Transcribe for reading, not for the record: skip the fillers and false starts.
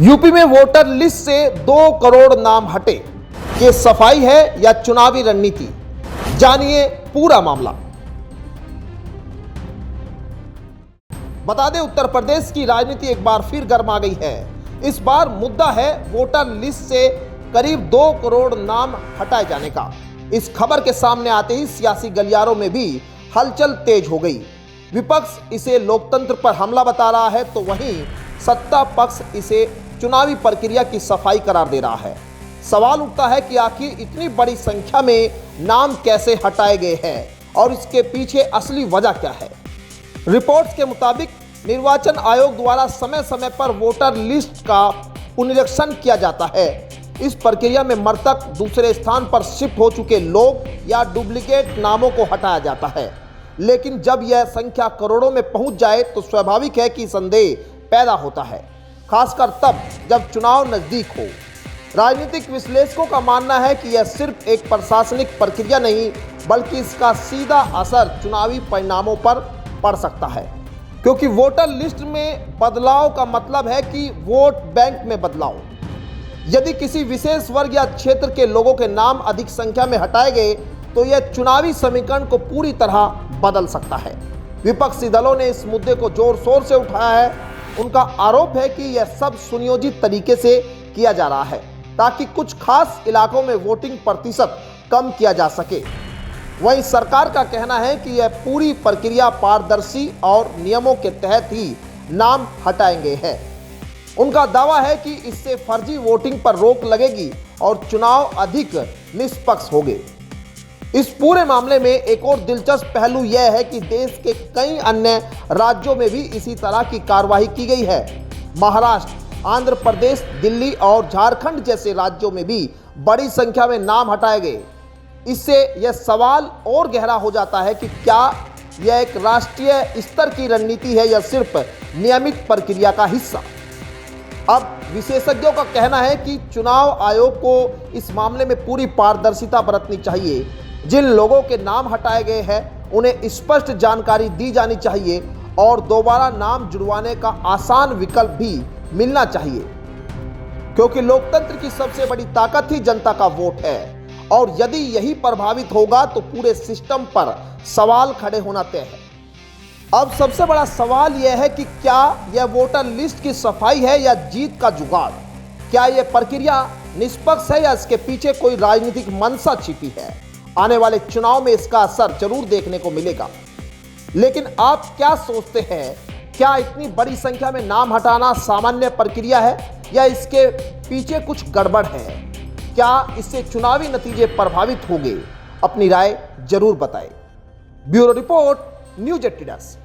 UP में voter list से 2 करोड़ नाम हटे। ये सफाई है या चुनावी रणनीति? जानिए पूरा मामला। बता दें, उत्तर प्रदेश की राजनीति एक बार फिर गर्मा गई है। इस बार मुद्दा है वोटर लिस्ट से करीब 2 करोड़ नाम हटाए जाने का। इस खबर के सामने आते ही सियासी गलियारों में भी हलचल तेज हो गई। विपक्ष इसे लोकतंत्र पर हमला बता रहा है, तो वहीं सत्ता पक्ष इसे चुनावी प्रक्रिया की सफाई करार दे रहा है। सवाल उठता है कि आखिर इतनी बड़ी संख्या में नाम कैसे हटाए गए हैं और इसके पीछे असली वजह क्या है। रिपोर्ट्स के मुताबिक निर्वाचन आयोग द्वारा समय समय पर वोटर लिस्ट का पुनरीक्षण किया जाता है। इस प्रक्रिया में मृतक, दूसरे स्थान पर शिफ्ट हो चुके लोग या डुप्लीकेट नामों को हटाया जाता है। लेकिन जब यह संख्या करोड़ों में पहुंच जाए तो स्वाभाविक है कि संदेह पैदा होता है, खासकर तब जब चुनाव नजदीक हो। राजनीतिक विश्लेषकों का मानना है कि यह सिर्फ एक प्रशासनिक प्रक्रिया नहीं, बल्कि इसका सीधा असर चुनावी परिणामों पर पड़ सकता है, क्योंकि वोटर लिस्ट में बदलाव का मतलब है कि वोट बैंक में बदलाव। यदि किसी विशेष वर्ग या क्षेत्र के लोगों के नाम अधिक संख्या में हटाए गए तो यह चुनावी समीकरण को पूरी तरह बदल सकता है। विपक्षी दलों ने इस मुद्दे को जोर शोर से उठाया है। उनका आरोप है कि यह सब सुनियोजित तरीके से किया जा रहा है ताकि कुछ खास इलाकों में वोटिंग प्रतिशत कम किया जा सके। वहीं सरकार का कहना है कि यह पूरी प्रक्रिया पारदर्शी और नियमों के तहत ही नाम हटाएंगे हैं। उनका दावा है कि इससे फर्जी वोटिंग पर रोक लगेगी और चुनाव अधिक निष्पक्ष होंगे। इस पूरे मामले में एक और दिलचस्प पहलू यह है कि देश के कई अन्य राज्यों में भी इसी तरह की कार्रवाई की गई है। महाराष्ट्र, आंध्र प्रदेश, दिल्ली और झारखंड जैसे राज्यों में भी बड़ी संख्या में नाम हटाए गए। इससे यह सवाल और गहरा हो जाता है कि क्या यह एक राष्ट्रीय स्तर की रणनीति है या सिर्फ नियमित प्रक्रिया का हिस्सा। अब विशेषज्ञों का कहना है कि चुनाव आयोग को इस मामले में पूरी पारदर्शिता बरतनी चाहिए। जिन लोगों के नाम हटाए गए हैं उन्हें स्पष्ट जानकारी दी जानी चाहिए और दोबारा नाम जुड़वाने का आसान विकल्प भी मिलना चाहिए, क्योंकि लोकतंत्र की सबसे बड़ी ताकत ही जनता का वोट है और यदि यही प्रभावित होगा तो पूरे सिस्टम पर सवाल खड़े होना तय है। अब सबसे बड़ा सवाल यह है कि क्या यह वोटर लिस्ट की सफाई है या जीत का जुगाड़? क्या यह प्रक्रिया निष्पक्ष है या इसके पीछे कोई राजनीतिक मंशा छिपी है? आने वाले चुनाव में इसका असर जरूर देखने को मिलेगा। लेकिन आप क्या सोचते हैं, क्या इतनी बड़ी संख्या में नाम हटाना सामान्य प्रक्रिया है या इसके पीछे कुछ गड़बड़ है? क्या इससे चुनावी नतीजे प्रभावित होंगे? अपनी राय जरूर बताएं। Bureau report, news 18।